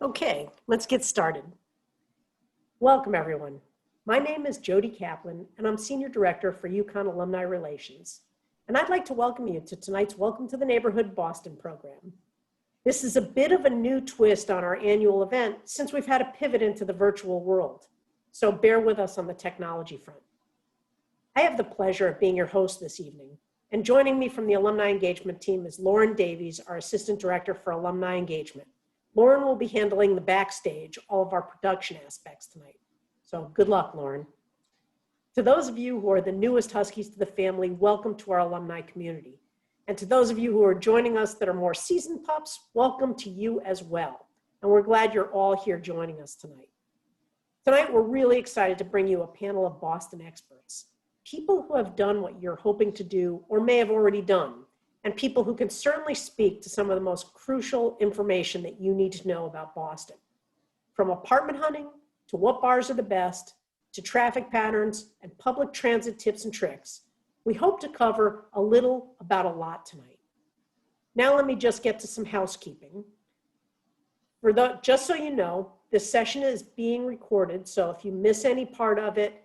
Okay, let's get started. Welcome, everyone. My name is Jody Kaplan, and I'm Senior Director for UConn Alumni Relations. And I'd like to welcome you to tonight's Welcome to the Neighborhood Boston program. This is a bit of a new twist on our annual event since we've had a pivot into the virtual world. So bear with us on the technology front. I have the pleasure of being your host this evening. And joining me from the Alumni Engagement team is Lauren Davies, our Assistant Director for Alumni Engagement. Lauren will be handling the backstage, all of our production aspects tonight. So good luck, Lauren. To those of you who are the newest Huskies to the family, welcome to our alumni community. And to those of you who are joining us that are more seasoned pups, welcome to you as well. And we're glad you're all here joining us tonight. Tonight, we're really excited to bring you a panel of Boston experts, people who have done what you're hoping to do or may have already done, and people who can certainly speak to some of the most crucial information that you need to know about Boston. From apartment hunting, to what bars are the best, to traffic patterns and public transit tips and tricks, we hope to cover a little about a lot tonight. Now let me just get to some housekeeping. Just so you know, this session is being recorded, so if you miss any part of it,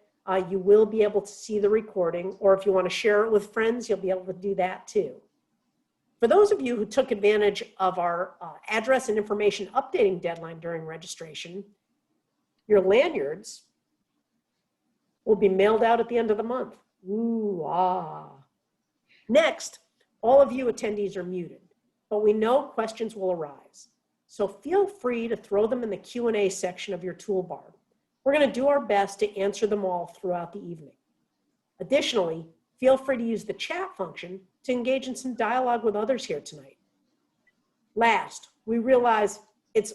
you will be able to see the recording, or if you want to share it with friends, you'll be able to do that too. For those of you who took advantage of our address and information updating deadline during registration, your lanyards will be mailed out at the end of the month. Ooh, ah. Next, all of you attendees are muted, but we know questions will arise. So feel free to throw them in the Q&A section of your toolbar. We're going to do our best to answer them all throughout the evening. Additionally, feel free to use the chat function to engage in some dialogue with others here tonight. Last, we realize it's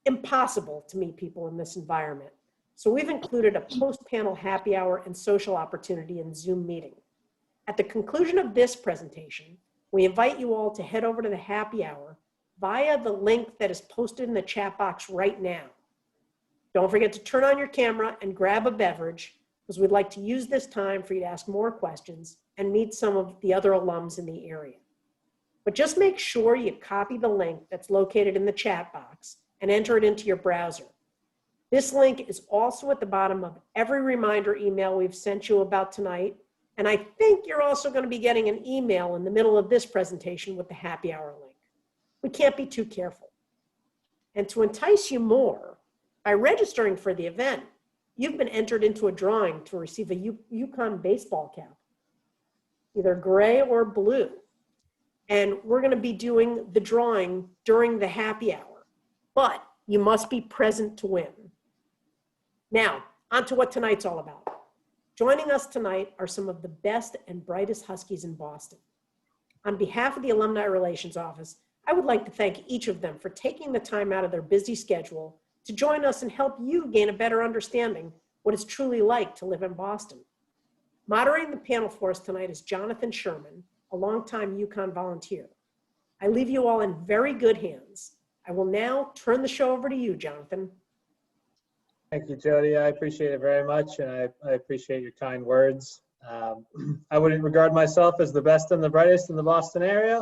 impossible to meet people in this environment, so we've included a post-panel happy hour and social opportunity in Zoom meeting. At the conclusion of this presentation, we invite you all to head over to the happy hour via the link that is posted in the chat box right now. Don't forget to turn on your camera and grab a beverage, because we'd like to use this time for you to ask more questions and meet some of the other alums in the area. But just make sure you copy the link that's located in the chat box and enter it into your browser. This link is also at the bottom of every reminder email we've sent you about tonight, and I think you're also going to be getting an email in the middle of this presentation with the happy hour link. We can't be too careful. And to entice you more, by registering for the event, you've been entered into a drawing to receive a UConn baseball cap, either gray or blue. And we're going to be doing the drawing during the happy hour, but you must be present to win. Now, on to what tonight's all about. Joining us tonight are some of the best and brightest Huskies in Boston. On behalf of the Alumni Relations Office, I would like to thank each of them for taking the time out of their busy schedule to join us and help you gain a better understanding what it's truly like to live in Boston. Moderating the panel for us tonight is Jonathan Sherman, a longtime UConn volunteer. I leave you all in very good hands. I will now turn the show over to you, Jonathan. Thank you, Jody. I appreciate it very much, and I appreciate your kind words. I wouldn't regard myself as the best and the brightest in the Boston area,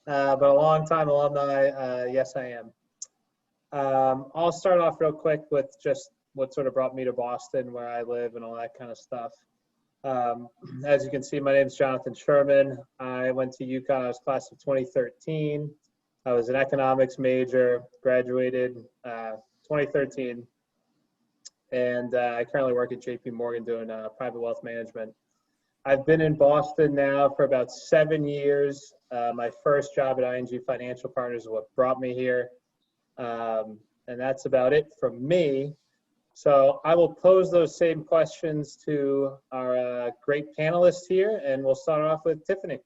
but a longtime alumni, yes, I am. I'll start off real quick with just what sort of brought me to Boston, where I live, and all that kind of stuff. As you can see, my name is Jonathan Sherman. I went to UConn. I was class of 2013. I was an economics major, graduated 2013. And I currently work at JP Morgan doing private wealth management. I've been in Boston now for about 7 years. My first job at ING Financial Partners is what brought me here. And that's about it from me. So I will pose those same questions to our great panelists here, and we'll start off with Tiffany.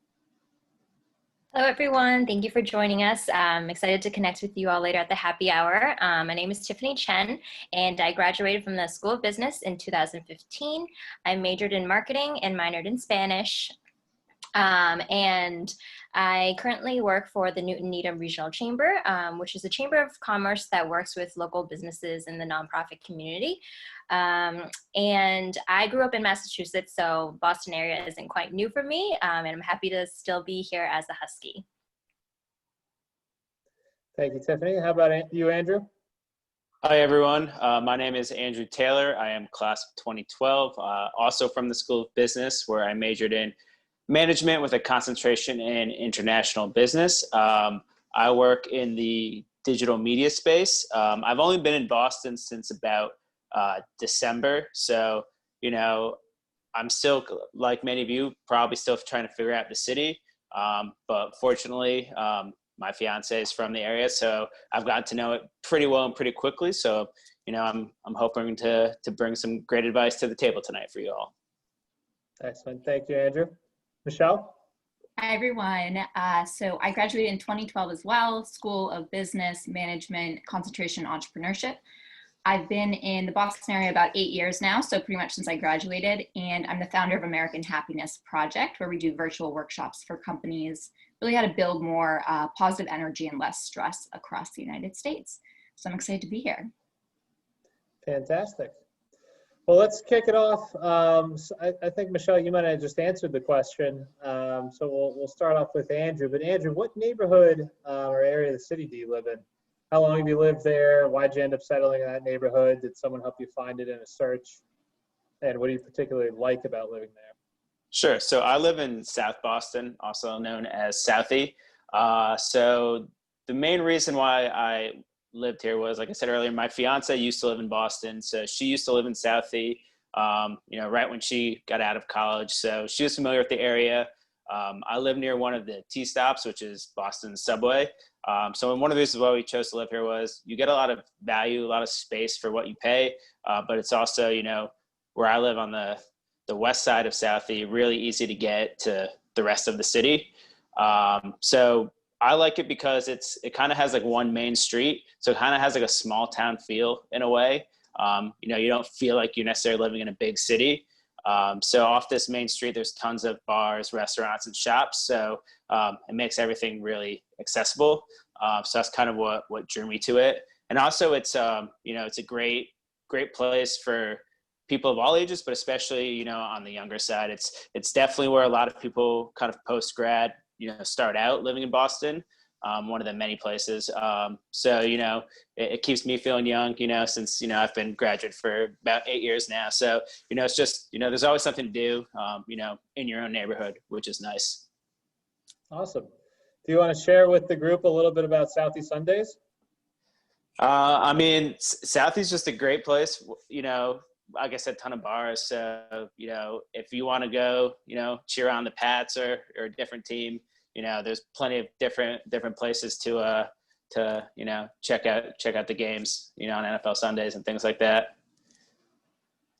Hello, everyone. Thank you for joining us. I'm excited to connect with you all later at the happy hour. My name is Tiffany Chen, and I graduated from the School of Business in 2015. I majored in marketing and minored in Spanish. And I currently work for the Newton-Needham Regional Chamber, which is a chamber of commerce that works with local businesses in the nonprofit community. And I grew up in Massachusetts, so Boston area isn't quite new for me, and I'm happy to still be here as a Husky. Thank you, Tiffany. How about you, Andrew? Hi, everyone. My name is Andrew Taylor. I am class of 2012, also from the School of Business, where I majored in management with a concentration in international business. I work in the digital media space. I've only been in Boston since about December. So, you know, I'm still, like many of you, probably still trying to figure out the city. But fortunately, my fiance is from the area, so I've gotten to know it pretty well and pretty quickly. So, I'm hoping to bring some great advice to the table tonight for you all. Excellent. Thank you, Andrew. Michelle? Hi, everyone. So I graduated in 2012 as well, School of Business Management, concentration in entrepreneurship. I've been in the Boston area about 8 years now, so pretty much since I graduated, and I'm the founder of American Happiness Project, where we do virtual workshops for companies, really how to build more positive energy and less stress across the United States. So I'm excited to be here. Fantastic. Well, let's kick it off. So I think, Michelle, you might have just answered the question. So we'll start off with Andrew. But Andrew, what neighborhood or area of the city do you live in? How long have you lived there? Why'd you end up settling in that neighborhood? Did someone help you find it in a search? And what do you particularly like about living there? Sure. So I live in South Boston, also known as Southie. So the main reason why I lived here was, like I said earlier, my fiance used to live in Boston. So she used to live in Southie, right when she got out of college. So she was familiar with the area. I live near one of the T-stops, which is Boston subway. So one of the reasons why we chose to live here was you get a lot of value, a lot of space for what you pay. But it's also, where I live on the west side of Southie, really easy to get to the rest of the city. So I like it because it kind of has like one main street. So it kind of has like a small town feel in a way. You don't feel like you're necessarily living in a big city. So off this main street, there's tons of bars, restaurants, and shops. So it makes everything really accessible. So that's kind of what drew me to it. And also it's a great place for people of all ages, but especially, on the younger side, it's definitely where a lot of people kind of post-grad, start out living in Boston, one of the many places. So, it keeps me feeling young, since, I've been graduate for about 8 years now. So, it's just, there's always something to do, in your own neighborhood, which is nice. Awesome. Do you want to share with the group a little bit about Southie Sundays? Southie's just a great place, like I said, ton of bars. So, if you want to go, cheer on the Pats or a different team, there's plenty of different places to check out the games, on NFL Sundays and things like that.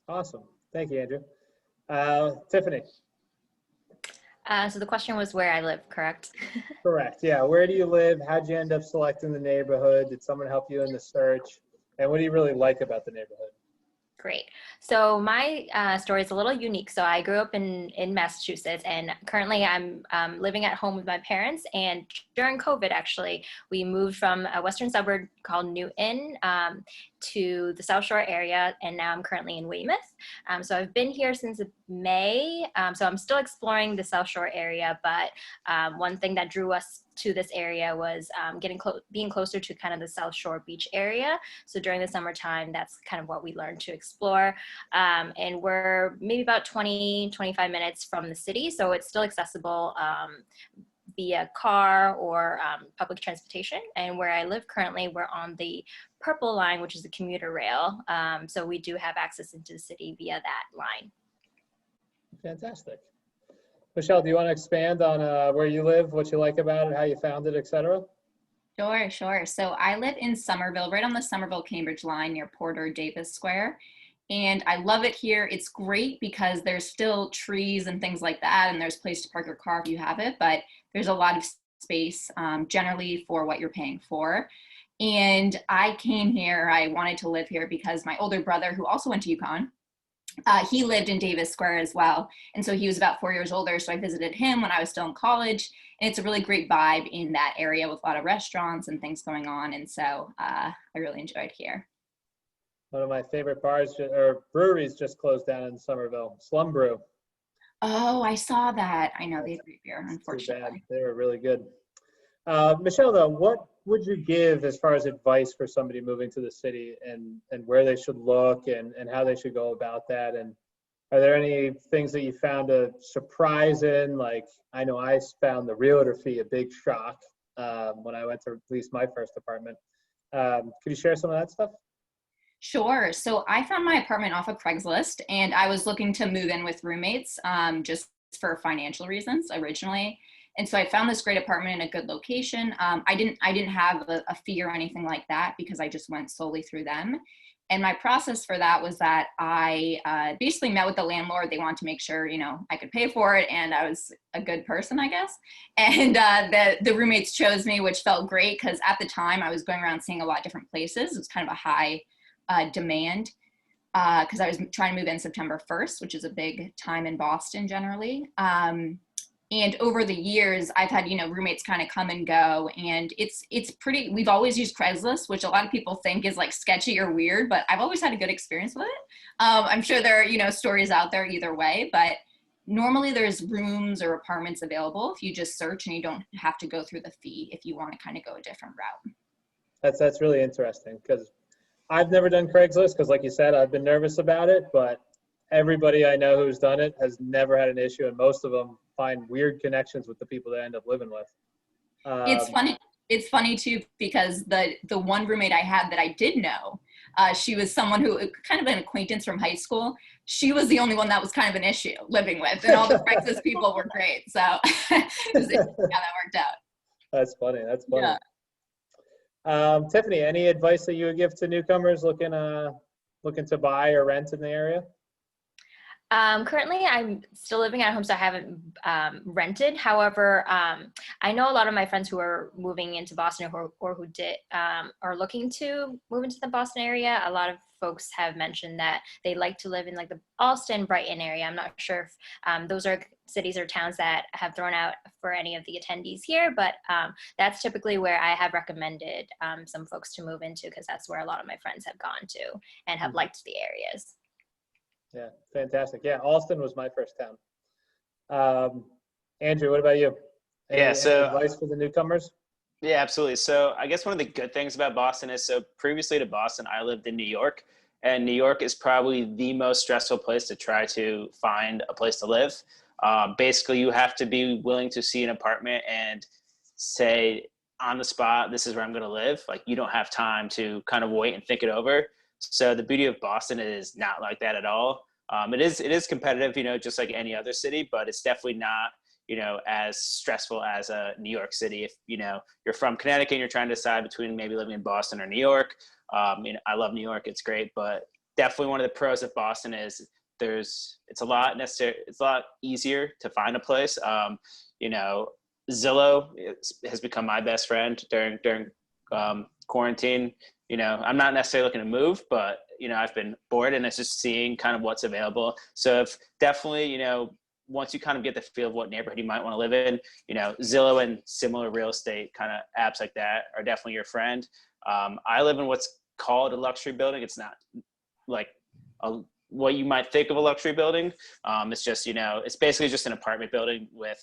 Awesome. Thank you, Andrew. Tiffany. So the question was where I live, correct? Correct. Yeah. Where do you live? How'd you end up selecting the neighborhood? Did someone help you in the search? And what do you really like about the neighborhood? Great. So my story is a little unique. So I grew up in Massachusetts, and currently I'm living at home with my parents. And during COVID, actually, we moved from a western suburb called Newton to the South Shore area, and now I'm currently in Weymouth. So I've been here since May. So I'm still exploring the South Shore area, but one thing that drew us to this area was being closer to kind of the South Shore beach area. So during the summertime, that's kind of what we learned to explore. And we're maybe about 25 minutes from the city. So it's still accessible via car or public transportation. And where I live currently, we're on the Purple Line, which is the commuter rail. So we do have access into the city via that line. Fantastic. Michelle, do you want to expand on where you live, what you like about it, how you found it, et cetera? Sure. So I live in Somerville, right on the Somerville-Cambridge line near Porter Davis Square. And I love it here. It's great because there's still trees and things like that, and there's a place to park your car if you have it, but there's a lot of space generally for what you're paying for. And I came here, I wanted to live here because my older brother, who also went to UConn, he lived in Davis Square as well. And so he was about 4 years older. So I visited him when I was still in college. And it's a really great vibe in that area with a lot of restaurants and things going on. And so I really enjoyed here. One of my favorite bars or breweries just closed down in Somerville, Slum Brew. Oh, I saw that. I know they have great beer, unfortunately. They were really good. Michelle, though, what would you give as far as advice for somebody moving to the city, and where they should look, and how they should go about that? And are there any things that you found a surprise in? Like, I know I found the realtor fee a big shock when I went to lease my first apartment. Could you share some of that stuff? Sure. So I found my apartment off of Craigslist, and I was looking to move in with roommates just for financial reasons originally. And so I found this great apartment in a good location. I didn't have a fee or anything like that because I just went solely through them. And my process for that was that I basically met with the landlord. They wanted to make sure, I could pay for it, and I was a good person, I guess. And the roommates chose me, which felt great because at the time I was going around seeing a lot of different places. It was kind of a high demand because I was trying to move in September 1st, which is a big time in Boston generally. And over the years, I've had, roommates kind of come and go, and it's pretty, we've always used Craigslist, which a lot of people think is like sketchy or weird, but I've always had a good experience with it. I'm sure there are, stories out there either way, but normally there's rooms or apartments available if you just search, and you don't have to go through the fee if you want to kind of go a different route. That's really interesting, because I've never done Craigslist because, like you said, I've been nervous about it, but everybody I know who's done it has never had an issue, and most of them find weird connections with the people they end up living with. It's funny too, because the one roommate I had that I did know, she was someone who kind of an acquaintance from high school. She was the only one that was kind of an issue living with, and all the Craigslist people were great. So it was interesting how that worked out. That's funny. That's funny. Yeah. Tiffany, any advice that you would give to newcomers looking to buy or rent in the area? Currently, I'm still living at home, so I haven't rented. However, I know a lot of my friends who are moving into Boston or who are looking to move into the Boston area. A lot of folks have mentioned that they like to live in like the Allston, Brighton area. I'm not sure if those are cities or towns that have thrown out for any of the attendees here, but that's typically where I have recommended some folks to move into, because that's where a lot of my friends have gone to and have liked the areas. Yeah, fantastic. Yeah, Alston was my first town. Andrew, what about you? Any advice for the newcomers? Yeah, absolutely. So I guess one of the good things about Boston is, so previously to Boston, I lived in New York, and New York is probably the most stressful place to try to find a place to live. Basically, you have to be willing to see an apartment and say on the spot, this is where I'm going to live. Like, you don't have time to kind of wait and think it over. So the beauty of Boston is not like that at all. It is competitive, just like any other city, but it's definitely not, as stressful as New York City. If, you're from Connecticut and you're trying to decide between maybe living in Boston or New York. I love New York. It's great, but definitely one of the pros of Boston is it's a lot easier to find a place. Zillow has become my best friend during quarantine. I'm not necessarily looking to move, but, I've been bored, and it's just seeing kind of what's available. So if definitely, once you kind of get the feel of what neighborhood you might want to live in, Zillow and similar real estate kind of apps like that are definitely your friend. I live in what's called a luxury building. It's not like what you might think of a luxury building. It's just, it's basically just an apartment building with,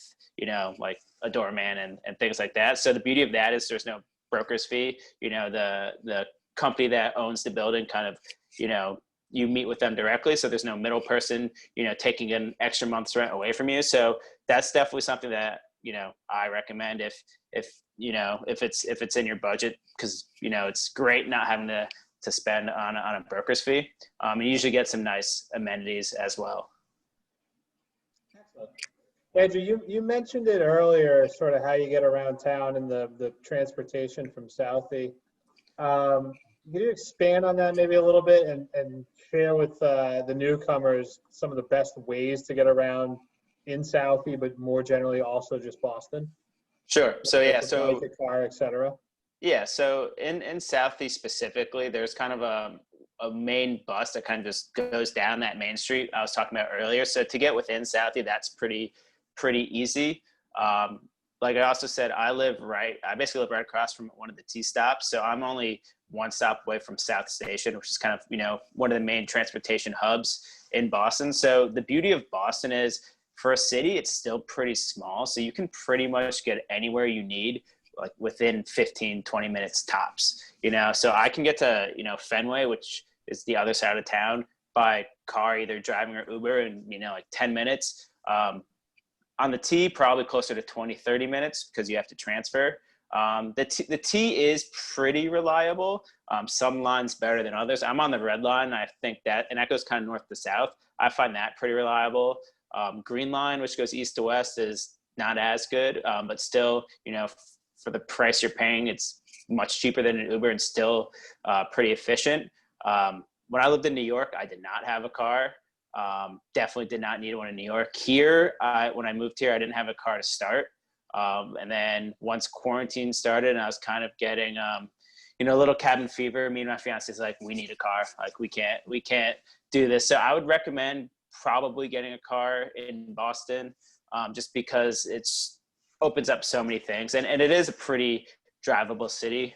like a doorman and things like that. So the beauty of that is there's no broker's fee. The company that owns the building kind of, you meet with them directly. So there's no middle person, taking an extra month's rent away from you. So that's definitely something that, I recommend if it's in your budget, because, it's great not having to spend on a broker's fee. You usually get some nice amenities as well. Excellent. Andrew, you mentioned it earlier, sort of how you get around town and the transportation from Southie. Can you expand on that maybe a little bit and share with the newcomers some of the best ways to get around in Southie, but more generally also just Boston? Sure. So yeah, so the car, et cetera. Yeah, so in Southie specifically, there's kind of a main bus that kind of just goes down that main street I was talking about earlier. So to get within Southie, that's pretty easy. Like I also said, I basically live right across from one of the T stops. So I'm only one stop away from South Station, which is kind of, one of the main transportation hubs in Boston. So the beauty of Boston is, for a city, it's still pretty small. So you can pretty much get anywhere you need like within 15, 20 minutes tops, so I can get to, Fenway, which is the other side of town, by car, either driving or Uber, in, like 10 minutes. On the T, probably closer to 20, 30 minutes because you have to transfer. The T is pretty reliable. Some lines better than others. I'm on the red line. I think that goes kind of north to south. I find that pretty reliable. Green line, which goes east to west, is not as good, but still, for the price you're paying, it's much cheaper than an Uber and still pretty efficient. When I lived in New York, I did not have a car. Definitely did not need one in New York. Here, when I moved here, I didn't have a car to start. And then once quarantine started and I was kind of getting, a little cabin fever, me and my fiance's like, we need a car. Like we can't do this. So I would recommend probably getting a car in Boston, just because it's opens up so many things. And it is a pretty drivable city.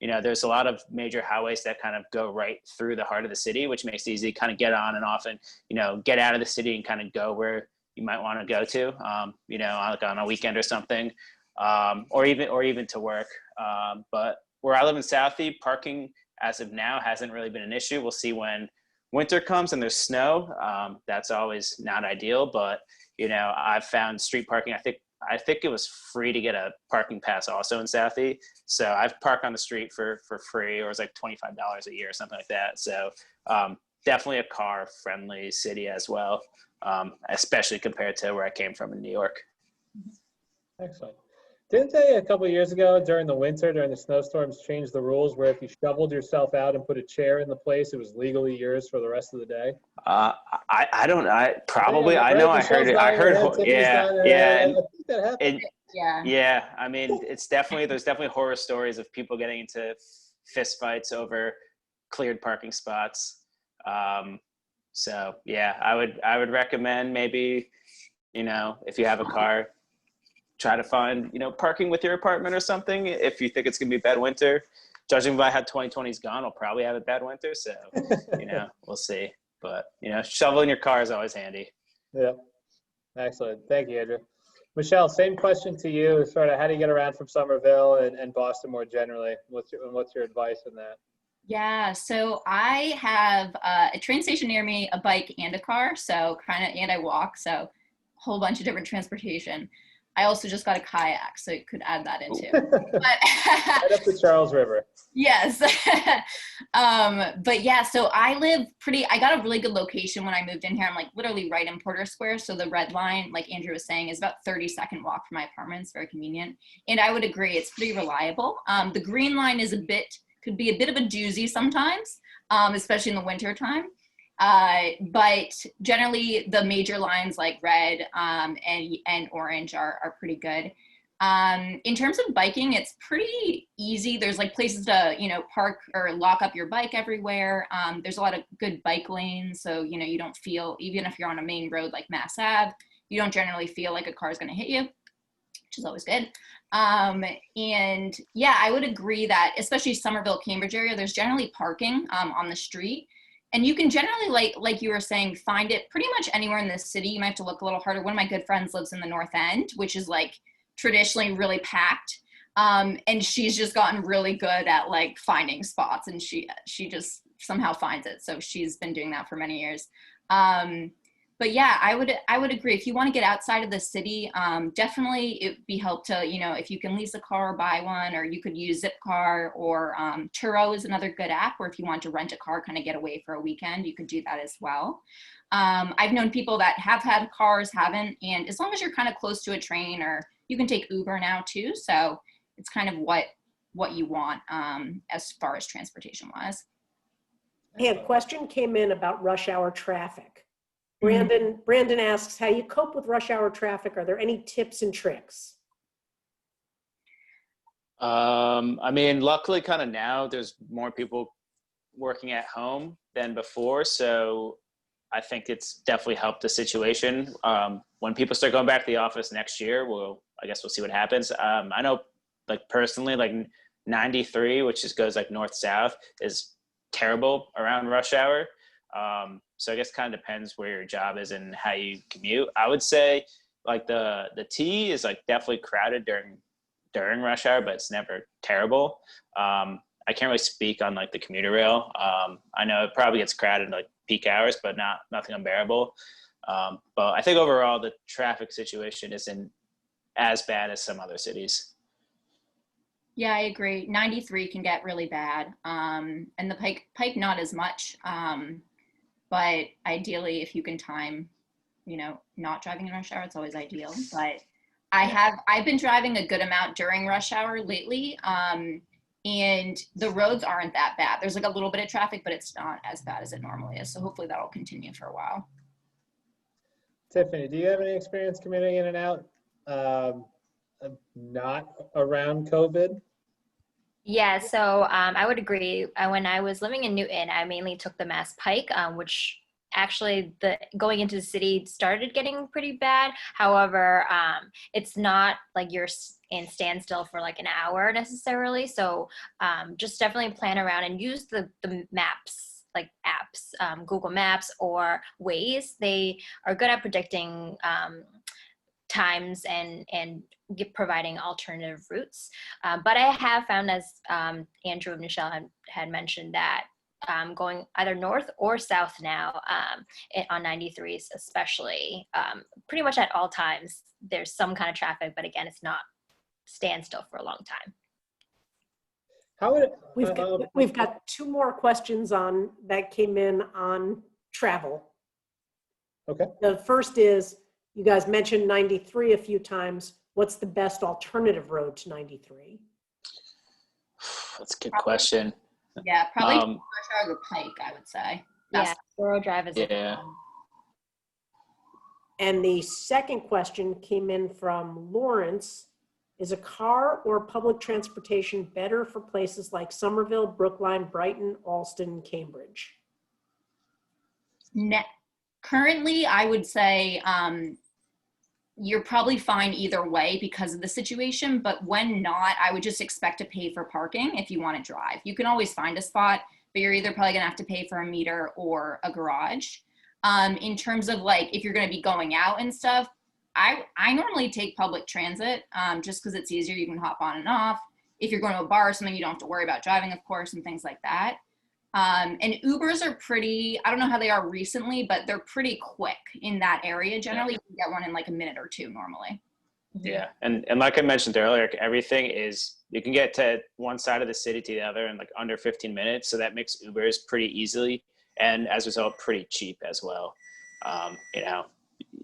There's a lot of major highways that kind of go right through the heart of the city, which makes it easy to kind of get on and off and, get out of the city and kind of go where you might want to go to, like on a weekend or something, or even to work. But where I live in Southie, parking as of now hasn't really been an issue. We'll see when winter comes and there's snow. That's always not ideal, but, I've found street parking. I think it was free to get a parking pass also in Southie. So I've parked on the street for free, or it's like $25 a year or something like that. So definitely a car friendly city as well, especially compared to where I came from in New York. Excellent. Didn't they a couple of years ago during the winter, during the snowstorms, change the rules where if you shoveled yourself out and put a chair in the place, it was legally yours for the rest of the day? I know I heard it. I think that happened. Yeah. I mean, there's definitely horror stories of people getting into fist fights over cleared parking spots. So yeah, I would recommend maybe, if you have a car, try to find, parking with your apartment or something. If you think it's going to be a bad winter, judging by how 2020's gone, I'll probably have a bad winter. So, we'll see. But, shoveling your car is always handy. Yeah. Excellent. Thank you, Andrew. Michelle, same question to you. Sort of how do you get around from Somerville and Boston more generally? What's your advice on that? Yeah, so I have a train station near me, a bike and a car, and I walk, so a whole bunch of different transportation. I also just got a kayak, so you could add that in too. But right up the Charles River. Yes. But yeah, so I got a really good location when I moved in here. I'm like literally right in Porter Square. So the red line, like Andrew was saying, is about 30-second walk from my apartment. It's very convenient. And I would agree, it's pretty reliable. The green line could be a bit of a doozy sometimes, especially in the winter time. But generally the major lines like red and orange are pretty good. In terms of biking, it's pretty easy. There's like places to, park or lock up your bike everywhere. There's a lot of good bike lanes. So, you don't feel, even if you're on a main road like Mass Ave, you don't generally feel like a car is going to hit you, which is always good. And yeah, I would agree that especially Somerville, Cambridge area, there's generally parking on the street. And you can generally, like you were saying, find it pretty much anywhere in the city. You might have to look a little harder. One of my good friends lives in the North End, which is like traditionally really packed. And she's just gotten really good at like finding spots, and she just somehow finds it. So she's been doing that for many years. But yeah, I would agree. If you want to get outside of the city, definitely it'd be helpful to, if you can lease a car or buy one, or you could use Zipcar, or Turo is another good app where if you want to rent a car, kind of get away for a weekend, you could do that as well. I've known people that have had cars, haven't, and as long as you're kind of close to a train, or you can take Uber now too. So it's kind of what you want as far as transportation wise. Hey, a question came in about rush hour traffic. Brandon asks, how you cope with rush hour traffic? Are there any tips and tricks? I mean, luckily kind of now there's more people working at home than before. So I think it's definitely helped the situation. When people start going back to the office next year, I guess we'll see what happens. I know like personally, like 93, which just goes like north-south, is terrible around rush hour. So I guess kind of depends where your job is and how you commute. I would say like the T is like definitely crowded during during rush hour, but it's never terrible. I can't really speak on like the commuter rail. I know it probably gets crowded like peak hours, but nothing unbearable. But I think overall the traffic situation isn't as bad as some other cities. Yeah, I agree. 93 can get really bad, and the Pike not as much. But ideally, if you can time, not driving in rush hour, it's always ideal. But I've been driving a good amount during rush hour lately, and the roads aren't that bad. There's like a little bit of traffic, but it's not as bad as it normally is. So hopefully that'll continue for a while. Tiffany, do you have any experience commuting in and out, not around COVID? Yeah, so I would agree. When I was living in Newton, I mainly took the Mass Pike, which actually going into the city started getting pretty bad. However, it's not like you're in standstill for like an hour necessarily. So just definitely plan around and use the maps, like apps, Google Maps or Waze. They are good at predicting times and providing alternative routes. But I have found, as Andrew and Michelle had mentioned, that going either north or south now on 93s especially, pretty much at all times, there's some kind of traffic, but again, it's not standstill for a long time. We've got two more questions that came in on travel. Okay. The first is, you guys mentioned 93 a few times. What's the best alternative road to 93? That's a good question. Yeah, probably rush hour or Pike, I would say. Yeah, Borough Drive is yeah. And the second question came in from Lawrence. Is a car or public transportation better for places like Somerville, Brookline, Brighton, Alston, Cambridge? Currently, I would say you're probably fine either way because of the situation, but when not, I would just expect to pay for parking if you want to drive. You can always find a spot, but you're either probably gonna have to pay for a meter or a garage. In terms of like, if you're gonna be going out and stuff, I normally take public transit just because it's easier. You can hop on and off. If you're going to a bar or something, you don't have to worry about driving, of course, and things like that. And Ubers are pretty, I don't know how they are recently, but they're pretty quick in that area. Generally, you can get one in like a minute or two normally. Yeah, and like I mentioned earlier, everything is, you can get to one side of the city to the other in like under 15 minutes. So that makes Ubers pretty easily, and as a result, pretty cheap as well.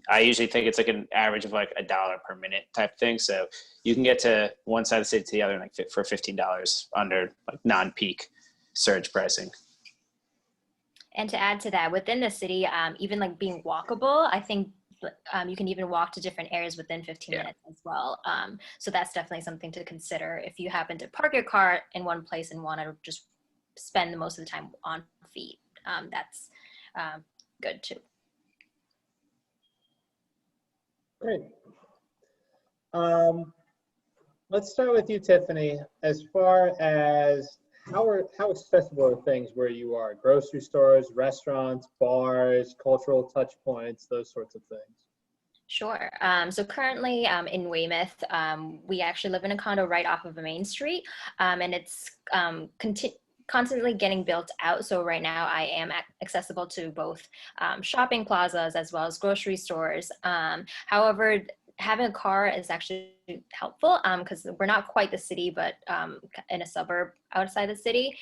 I usually think it's like an average of like $1 per minute type thing. So you can get to one side of the city to the other like for $15 under like non-peak surge pricing. And to add to that, within the city, even like being walkable, I think you can even walk to different areas within 15 minutes as well. So that's definitely something to consider if you happen to park your car in one place and want to just spend the most of the time on feet. That's good too. Great. Let's start with you, Tiffany. As far as how accessible are things where you are? Grocery stores, restaurants, bars, cultural touch points, those sorts of things. Sure. So currently in Weymouth, we actually live in a condo right off of a main street, and it's constantly getting built out. So right now I am accessible to both shopping plazas as well as grocery stores. However, having a car is actually helpful because we're not quite the city, but in a suburb outside the city.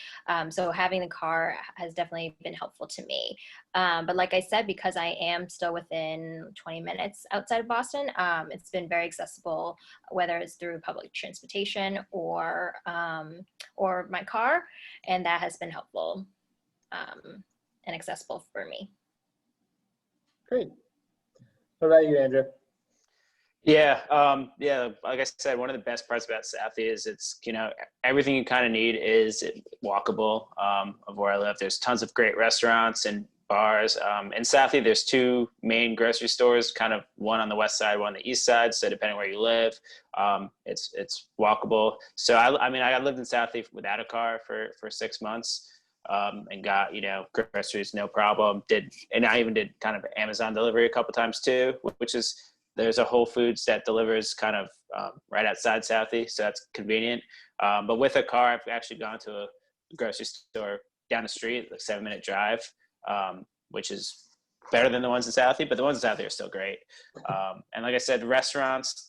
So having the car has definitely been helpful to me. But like I said, because I am still within 20 minutes outside of Boston, it's been very accessible, whether it's through public transportation or my car, and that has been helpful and accessible for me. Great. What about you, Andrew? Yeah, like I said, one of the best parts about Southie is it's, everything you kind of need is walkable of where I live. There's tons of great restaurants and bars. In Southie, there's two main grocery stores, kind of one on the west side, one on the east side. So depending where you live, it's walkable. So I lived in Southie without a car for 6 months and got, groceries, no problem. And I even did kind of Amazon delivery a couple times too, which is there's a Whole Foods that delivers kind of right outside Southie, so that's convenient. But with a car, I've actually gone to a grocery store down the street, like 7-minute drive, which is better than the ones in Southie, but the ones in Southie are still great. And like I said, restaurants,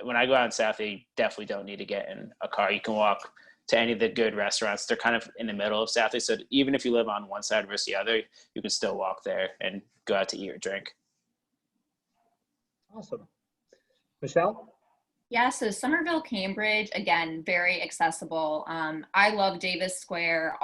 when I go out in Southie, definitely don't need to get in a car. You can walk to any of the good restaurants. They're kind of in the middle of Southie, so even if you live on one side versus the other, you can still walk there and go out to eat or drink. Awesome. Michelle? Yeah, so Somerville, Cambridge, again, very accessible. I love Davis Square.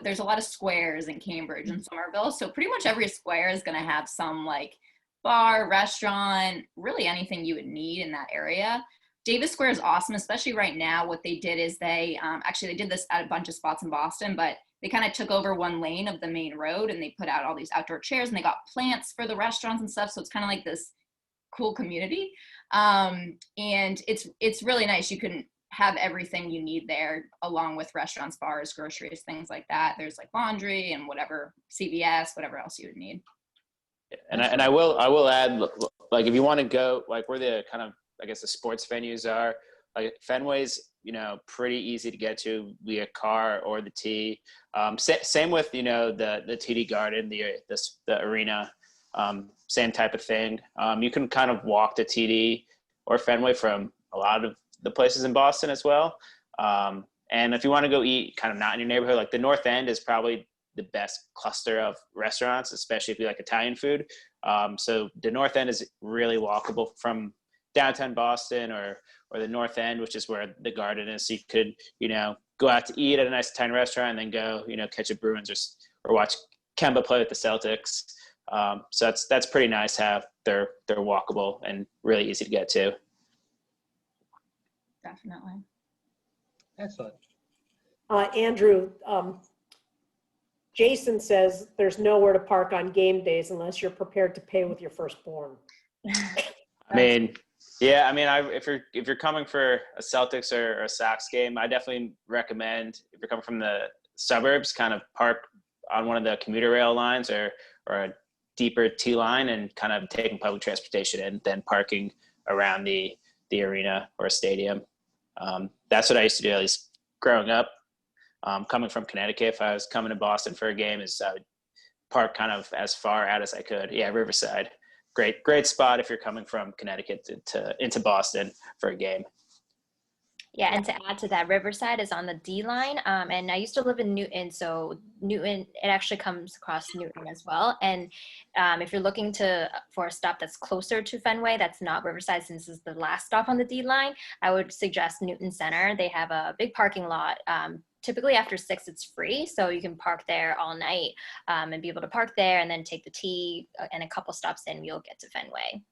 There's a lot of squares in Cambridge and Somerville, so pretty much every square is going to have some like bar, restaurant, really anything you would need in that area. Davis Square is awesome, especially right now. What they did is they did this at a bunch of spots in Boston, but they kind of took over one lane of the main road and they put out all these outdoor chairs and they got plants for the restaurants and stuff. So it's kind of like this cool community. And it's really nice. You can have everything you need there, along with restaurants, bars, groceries, things like that. There's like laundry and whatever, CVS, whatever else you would need. And I will add, like, if you want to go, like, where the kind of, I guess, the sports venues are, like Fenway's, pretty easy to get to via car or the T. Same with, the TD Garden, the arena, same type of thing. You can kind of walk to TD or Fenway from a lot of the places in Boston as well. And if you want to go eat kind of not in your neighborhood, like the North End is probably the best cluster of restaurants, especially if you like Italian food. So the North End is really walkable from downtown Boston or the North End, which is where the Garden is. So you could, go out to eat at a nice Italian restaurant and then go, catch a Bruins or watch Kemba play with the Celtics. So that's pretty nice how they're walkable and really easy to get to. Definitely. Excellent. Andrew, Jason says there's nowhere to park on game days unless you're prepared to pay with your firstborn. If you're coming for a Celtics or a Sox game, I definitely recommend, if you're coming from the suburbs, kind of park on one of the commuter rail lines or a deeper T line and kind of taking public transportation and then parking around the arena or stadium. That's what I used to do, at least growing up. Coming from Connecticut, if I was coming to Boston for a game, I would park kind of as far out as I could. Yeah, Riverside. Great spot if you're coming from Connecticut into Boston for a game. Yeah, and to add to that, Riverside is on the D line, and I used to live in Newton, so Newton, it actually comes across Newton as well. And if you're looking for a stop that's closer to Fenway, that's not Riverside, since this is the last stop on the D line, I would suggest Newton Center. They have a big parking lot. Typically after 6, it's free, so you can park there all night and be able to park there and then take the T, and a couple stops in, you'll get to Fenway.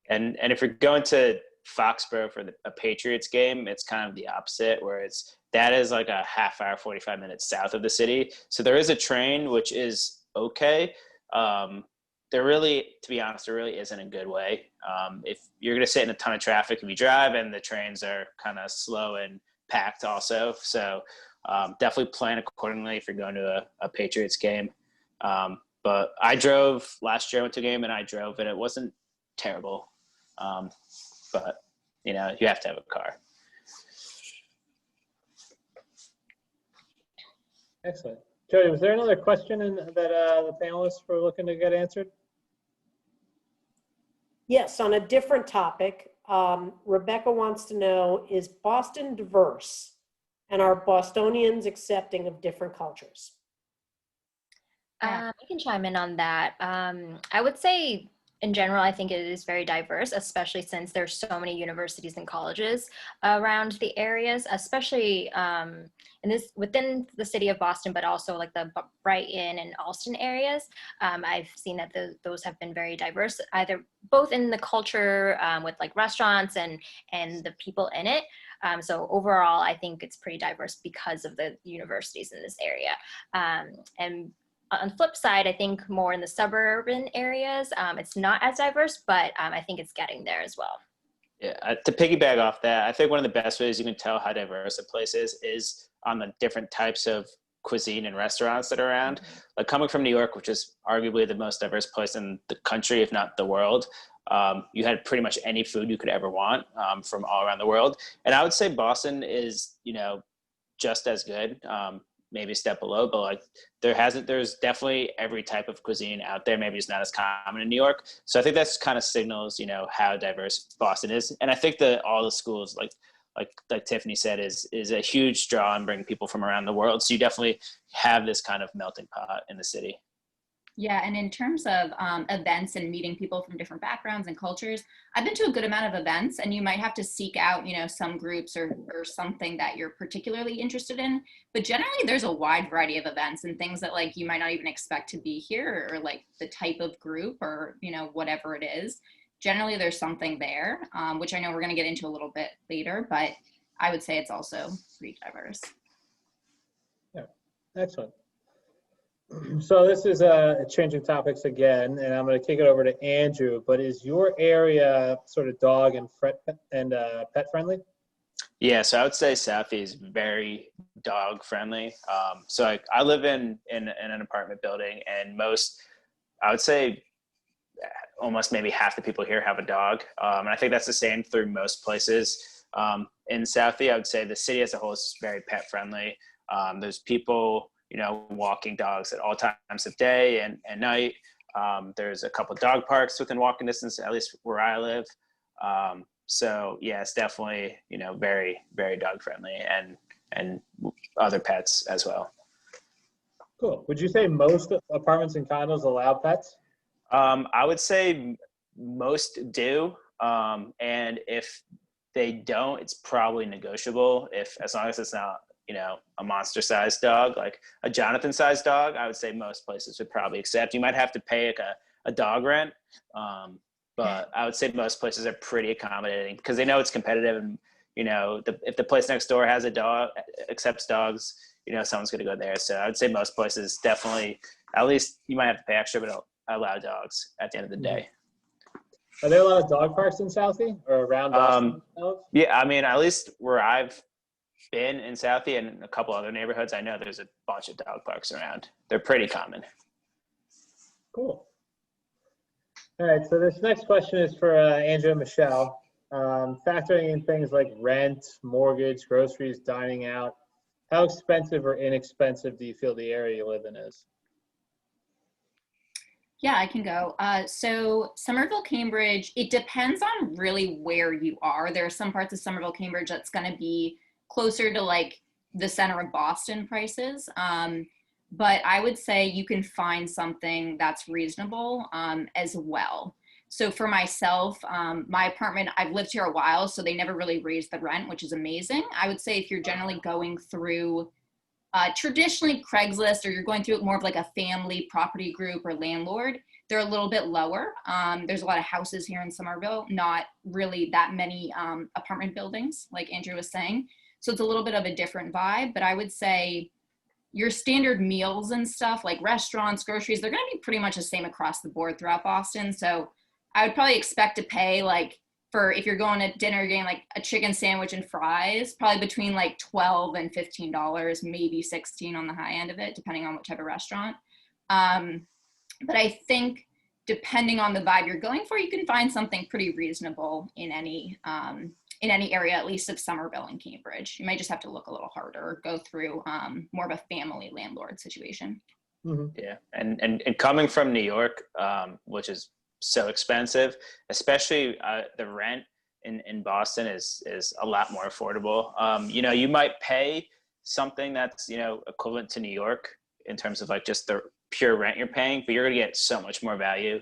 And if you're going to Foxborough for a Patriots game, it's kind of the opposite, where that is like a half hour, 45 minutes south of the city. So there is a train, which is okay. To be honest, there really isn't a good way. If you're going to sit in a ton of traffic if you drive, and the trains are kind of slow and packed also. So definitely plan accordingly if you're going to a Patriots game. But I drove last year, I went to a game and it wasn't terrible. But you have to have a car. Excellent. Jody, was there another question that the panelists were looking to get answered? Yes, on a different topic, Rebecca wants to know, is Boston diverse? And are Bostonians accepting of different cultures? I can chime in on that. I would say, in general, I think it is very diverse, especially since there's so many universities and colleges around the areas, especially within the city of Boston, but also like the Brighton and Allston areas. I've seen that those have been very diverse, either both in the culture with like restaurants and the people in it. So overall, I think it's pretty diverse because of the universities in this area. And on the flip side, I think more in the suburban areas, it's not as diverse, but I think it's getting there as well. Yeah, to piggyback off that, I think one of the best ways you can tell how diverse a place is on the different types of cuisine and restaurants that are around. Like coming from New York, which is arguably the most diverse place in the country, if not the world, You had pretty much any food you could ever want from all around the world. And I would say Boston is, just as good, maybe a step below, but like there's definitely every type of cuisine out there. Maybe it's not as common in New York. So I think that's kind of signals, how diverse Boston is. And I think that all the schools, like Tiffany said, is a huge draw and bring people from around the world. So you definitely have this kind of melting pot in the city. Yeah, and in terms of events and meeting people from different backgrounds and cultures, I've been to a good amount of events, and you might have to seek out, some groups or something that you're particularly interested in. But generally, there's a wide variety of events and things that like you might not even expect to be here, or like the type of group or whatever it is. Generally, there's something there, which I know we're going to get into a little bit later, but I would say it's also pretty diverse. Yeah, excellent. So this is changing topics again, and I'm going to kick it over to Andrew. But is your area sort of dog and pet friendly? Yeah, so I would say Southie is very dog friendly. So I live in an apartment building, and I would say almost maybe half the people here have a dog. And I think that's the same through most places. In Southie, I would say the city as a whole is very pet friendly. There's people walking dogs at all times of day and night. There's a couple dog parks within walking distance, at least where I live. So yeah, it's definitely, very, very dog friendly and other pets as well. Cool. Would you say most apartments and condos allow pets? I would say most do. And if they don't, it's probably negotiable as long as it's not, a monster-sized dog, like a Jonathan-sized dog. I would say most places would probably accept. You might have to pay like a dog rent, but I would say most places are pretty accommodating because they know it's competitive. And if the place next door has a dog, accepts dogs, someone's going to go there. So I would say most places definitely, at least you might have to pay extra, but allow dogs at the end of the day. Are there a lot of dog parks in Southie or around Boston? Yeah, I mean, at least where I've been in Southie and a couple other neighborhoods, I know there's a bunch of dog parks around. They're pretty common. Cool. All right, so this next question is for Andrew and Michelle. Factoring in things like rent, mortgage, groceries, dining out, how expensive or inexpensive do you feel the area you live in is? Yeah, I can go. So Somerville, Cambridge, it depends on really where you are. There are some parts of Somerville, Cambridge that's going to be closer to like the center of Boston prices. But I would say you can find something that's reasonable as well. So for myself, my apartment, I've lived here a while, so they never really raised the rent, which is amazing. I would say if you're generally going through traditionally Craigslist, or you're going through more of like a family property group or landlord, they're a little bit lower. There's a lot of houses here in Somerville, not really that many apartment buildings, like Andrew was saying. So it's a little bit of a different vibe, but I would say your standard meals and stuff like restaurants, groceries, they're going to be pretty much the same across the board throughout Boston. So I would probably expect to pay like for, if you're going to dinner, getting like a chicken sandwich and fries, probably between like $12 and $15, maybe 16 on the high end of it, depending on what type of restaurant. But I think depending on the vibe you're going for, you can find something pretty reasonable in any area, at least of Somerville and Cambridge. You might just have to look a little harder or go through more of a family landlord situation. Mm-hmm. Yeah, and coming from New York, which is so expensive, especially the rent in Boston is a lot more affordable. You might pay something that's equivalent to New York in terms of like just the pure rent you're paying, but you're going to get so much more value.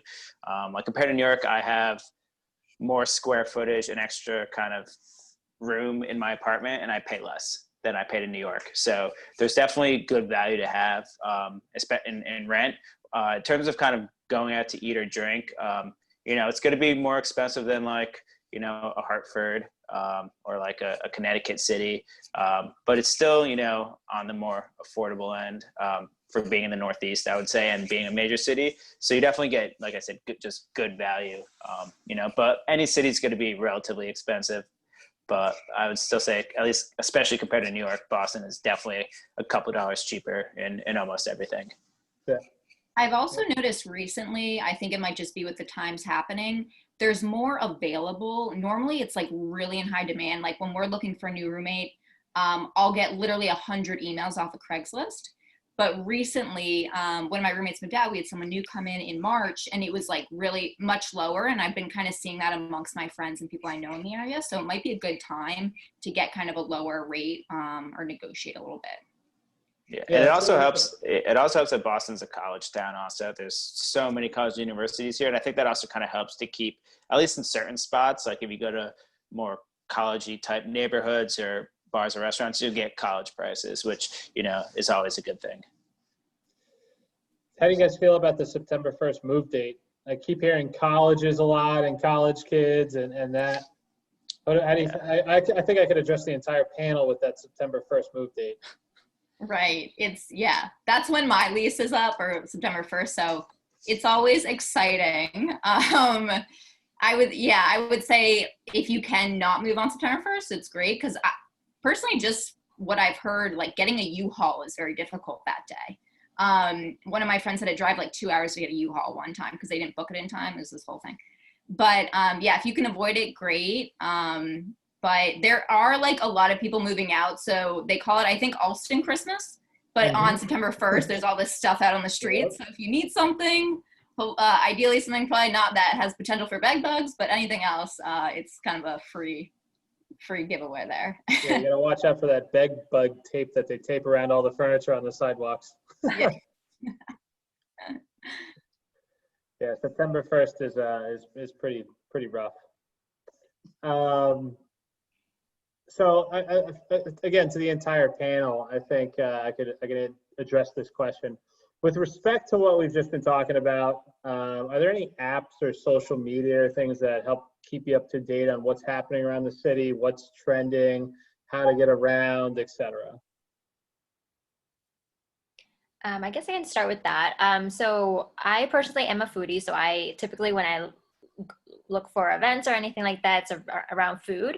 Like compared to New York, I have more square footage and extra kind of room in my apartment, and I pay less than I paid in New York. So there's definitely good value to have in rent. In terms of kind of going out to eat or drink, it's going to be more expensive than like, a Hartford or like a Connecticut city. But it's still, on the more affordable end for being in the Northeast, I would say, and being a major city. So you definitely get, like I said, just good value, but any city is going to be relatively expensive. But I would still say, at least, especially compared to New York, Boston is definitely a couple dollars cheaper in almost everything. Yeah. I've also noticed recently, I think it might just be with the times happening, there's more available. Normally it's like really in high demand. Like when we're looking for a new roommate, I'll get literally 100 emails off of Craigslist. But recently, when my roommates moved out, we had someone new come in March, and it was like really much lower. And I've been kind of seeing that amongst my friends and people I know in the area. So it might be a good time to get kind of a lower rate or negotiate a little bit. Yeah, and it also helps. It also helps that Boston's a college town. Also, there's so many college universities here, and I think that also kind of helps to keep, at least in certain spots, like if you go to more college-y type neighborhoods or bars or restaurants, you get college prices, which, you know, is always a good thing. How do you guys feel about the September 1st move date? I keep hearing colleges a lot and college kids and that. But how do you, I think I could address the entire panel with that September 1st move date. Right. That's when my lease is up, or September 1st. So it's always exciting. I would say if you can not move on September 1st, it's great. Cause personally, just what I've heard, like getting a U-Haul is very difficult that day. One of my friends had to drive like 2 hours to get a U-Haul one time because they didn't book it in time. It was this whole thing. But if you can avoid it, great. But there are like a lot of people moving out. So they call it, I think, Alston Christmas. But on September 1st, there's all this stuff out on the streets. So if you need something, ideally something probably not that has potential for bed bugs, but anything else, it's kind of a free giveaway there. Yeah, you gotta watch out for that bed bug tape that they tape around all the furniture on the sidewalks. Yeah. Yeah, September 1st is pretty rough. So I, again, to the entire panel, I think I could address this question. With respect to what we've just been talking about, are there any apps or social media or things that help keep you up to date on what's happening around the city, what's trending, how to get around, etc.? I guess I can start with that. So I personally am a foodie. So I typically, when I look for events or anything like that, it's around food.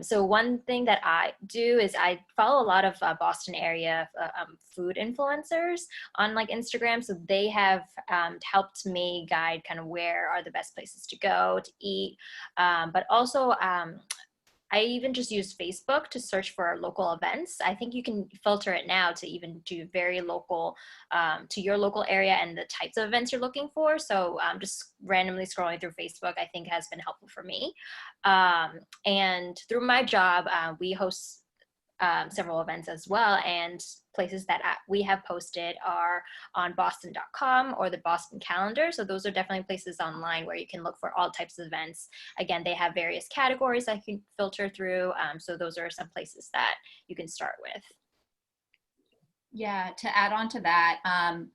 So one thing that I do is I follow a lot of Boston area food influencers on like Instagram. So they have helped me guide kind of where are the best places to go to eat. But also I even just use Facebook to search for local events. I think you can filter it now to even do very local, to your local area and the types of events you're looking for. So just randomly scrolling through Facebook, I think has been helpful for me. And through my job, we host several events as well, and places that we have posted are on boston.com or the Boston calendar. So those are definitely places online where you can look for all types of events. Again, they have various categories that you can filter through. So those are some places that you can start with. Yeah, to add on to that,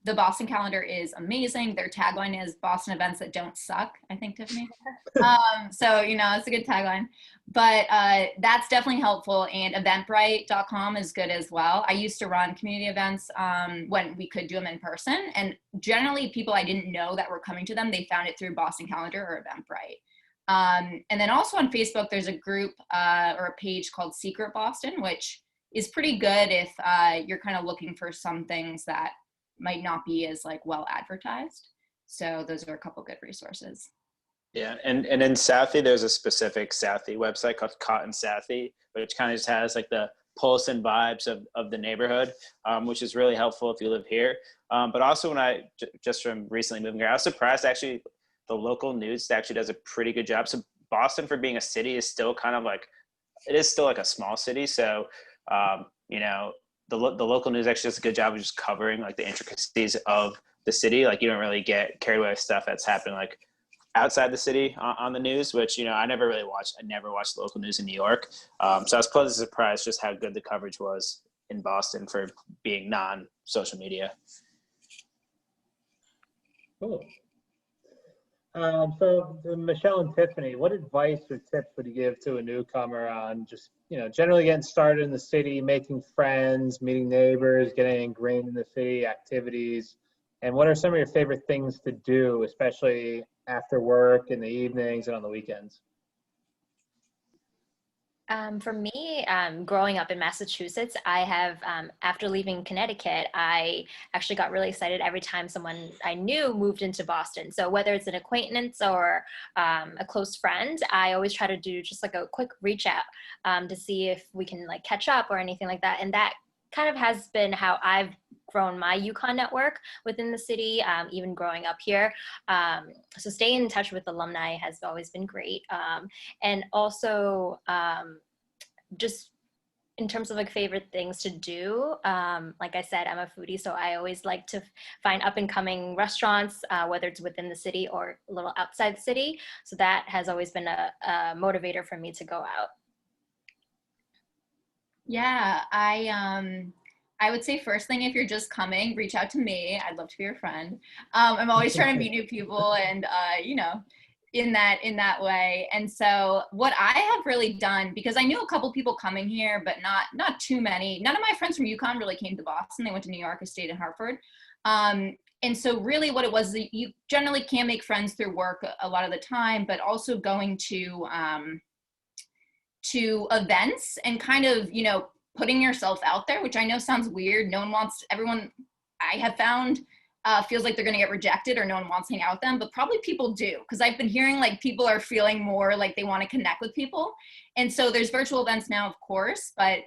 the Boston calendar is amazing. Their tagline is Boston events that don't suck, I think, Tiffany. So, you know, it's a good tagline, but that's definitely helpful. And eventbrite.com is good as well. I used to run community events when we could do them in person. And generally people I didn't know that were coming to them, they found it through Boston calendar or Eventbrite. And then also on Facebook, there's a group or a page called Secret Boston, which is pretty good if you're kind of looking for some things that might not be as like well advertised. So those are a couple good resources. Yeah, and in Southie, there's a specific Southie website called Cotton Southie, which kind of just has like the pulse and vibes of the neighborhood, which is really helpful if you live here. But also when I, just from recently moving here, I was surprised actually the local news actually does a pretty good job. So Boston, for being a city, is still kind of like, it is still like a small city. So you know, the local news actually does a good job of just covering like the intricacies of the city. Like you don't really get carried away with stuff that's happening like outside the city on the news, which, you know, I never watched the local news in New York. So I was pleasantly surprised just how good the coverage was in Boston for being non-social media. Cool. So Michelle and Tiffany, what advice or tips would you give to a newcomer on just, you know, generally getting started in the city, making friends, meeting neighbors, getting ingrained in the city, activities, and what are some of your favorite things to do, especially after work in the evenings and on the weekends? For me, growing up in Massachusetts, I have, after leaving Connecticut, I actually got really excited every time someone I knew moved into Boston. So whether it's an acquaintance or a close friend, I always try to do just like a quick reach out to see if we can like catch up or anything like that. And that kind of has been how I've grown my UConn network within the city, even growing up here. So staying in touch with alumni has always been great. And also just in terms of like favorite things to do, like I said, I'm a foodie, so I always like to find up and coming restaurants, whether it's within the city or a little outside the city. So that has always been a motivator for me to go out. Yeah, I would say first thing, if you're just coming, reach out to me. I'd love to be your friend. I'm always trying to meet new people and you know, in that way. And so what I have really done, because I knew a couple people coming here, but not too many. None of my friends from UConn really came to Boston. They went to New York or stayed in Hartford. And so really what it was, you generally can make friends through work a lot of the time, but also going to events and kind of, you know, putting yourself out there, which I know sounds weird. No one wants, everyone I have found feels like they're going to get rejected or no one wants to hang out with them, but probably people do. Because I've been hearing like people are feeling more like they want to connect with people. And so there's virtual events now, of course, but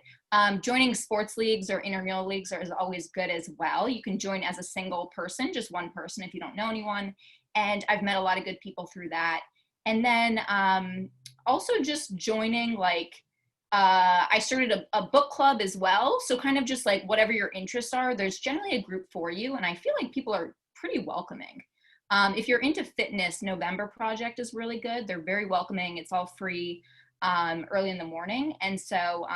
joining sports leagues or intramural leagues is always good as well. You can join as a single person, just one person if you don't know anyone. And I've met a lot of good people through that. And then also just joining like, I started a book club as well. So kind of just like whatever your interests are, there's generally a group for you. And I feel like people are pretty welcoming. If you're into fitness, November Project is really good. They're very welcoming. It's all free early in the morning. And so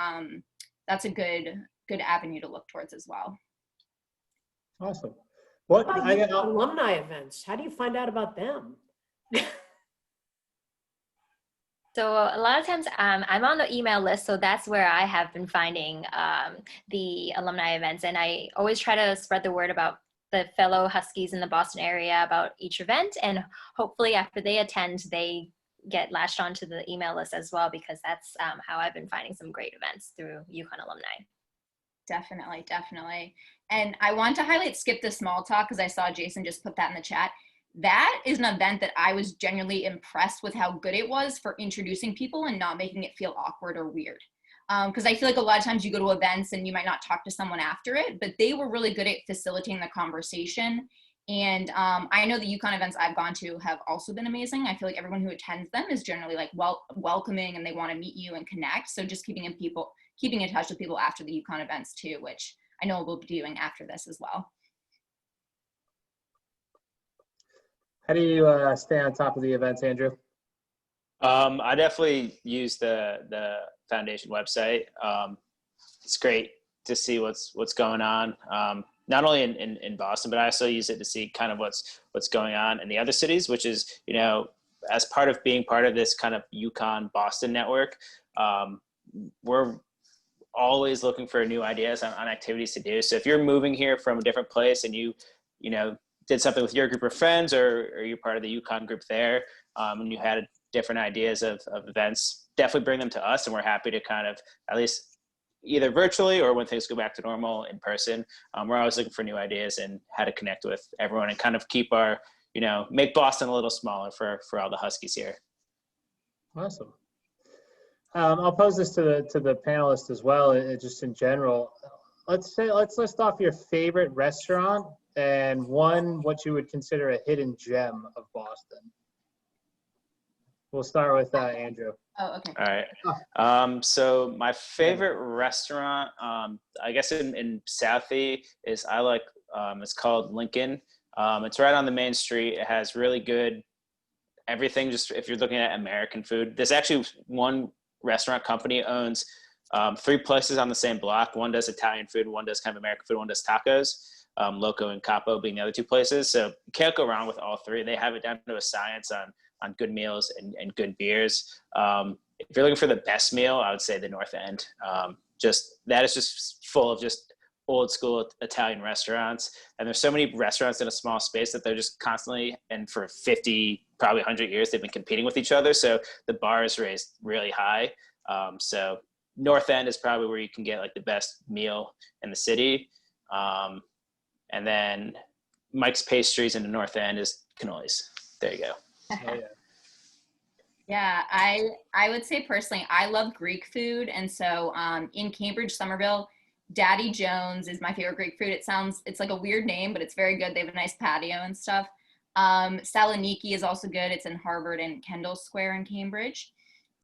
that's a good avenue to look towards as well. Awesome. What What about I got, alumni events? How do you find out about them? So a lot of times I'm on the email list, so that's where I have been finding the alumni events. And I always try to spread the word about the fellow Huskies in the Boston area about each event. And hopefully after they attend, they get latched onto the email list as well, because that's how I've been finding some great events through UConn Alumni. Definitely, definitely. And I want to highlight Skip the Small Talk because I saw Jason just put that in the chat. That is an event that I was genuinely impressed with how good it was for introducing people and not making it feel awkward or weird. Because I feel like a lot of times you go to events and you might not talk to someone after it, but they were really good at facilitating the conversation. And I know the UConn events I've gone to have also been amazing. I feel like everyone who attends them is generally like welcoming and they want to meet you and connect. So just keeping in touch with people after the UConn events too, which I know we'll be doing after this as well. how do you stay on top of the events, Andrew? I definitely use the foundation website. It's great to see what's going on, not only in Boston, but I also use it to see kind of what's going on in the other cities, which is, you know, as part of being part of this kind of UConn Boston network, we're always looking for new ideas on activities to do. So if you're moving here from a different place and you know, did something with your group of friends or you're part of the UConn group there, and you had different ideas of events, definitely bring them to us. And we're happy to kind of, at least either virtually or when things go back to normal in person, we're always looking for new ideas and how to connect with everyone and kind of keep our, you know, make Boston a little smaller for all the Huskies here. Awesome. I'll pose this to the panelists as well, just in general. Let's list off your favorite restaurant and what you would consider a hidden gem of Boston. We'll start with Andrew. Oh, okay. All right. So my favorite restaurant, I guess in Southie is it's called Lincoln. It's right on the main street. It has really good everything. Just if you're looking at American food, there's actually one restaurant company owns 3 places on the same block. One does Italian food, one does kind of American food, one does tacos. Loco and Capo being the other 2 places. So you can't go wrong with all 3. They have it down to a science on good meals and good beers. If you're looking for the best meal, I would say the North End. That is just full of just old school Italian restaurants. And there's so many restaurants in a small space that they're just constantly, and for 50, probably 100 years, they've been competing with each other. So the bar is raised really high. So North End is probably where you can get like the best meal in the city. And then Mike's Pastries in the North End is cannolis. There you go. Oh, yeah. Yeah, I would say personally, I love Greek food. And so in Cambridge, Somerville, Daddy Jones is my favorite Greek food. It's like a weird name, but it's very good. They have a nice patio and stuff. Saloniki is also good. It's in Harvard and Kendall Square in Cambridge.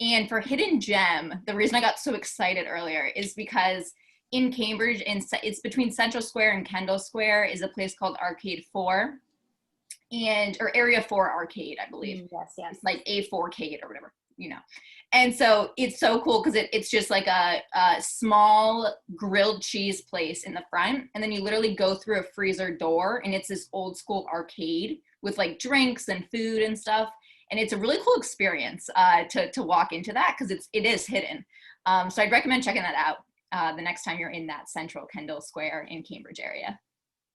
And for Hidden Gem, the reason I got so excited earlier is because in Cambridge, it's between Central Square and Kendall Square, is a place called Arcade 4. Or Area 4 Arcade, I believe. Yes, yes. It's like A4Cade or whatever, you know. And so it's so cool because it's just like a small grilled cheese place in the front. And then you literally go through a freezer door and it's this old school arcade with like drinks and food and stuff. And it's a really cool experience to walk into that because it is hidden. So I'd recommend checking that out the next time you're in that Central Kendall Square in Cambridge area.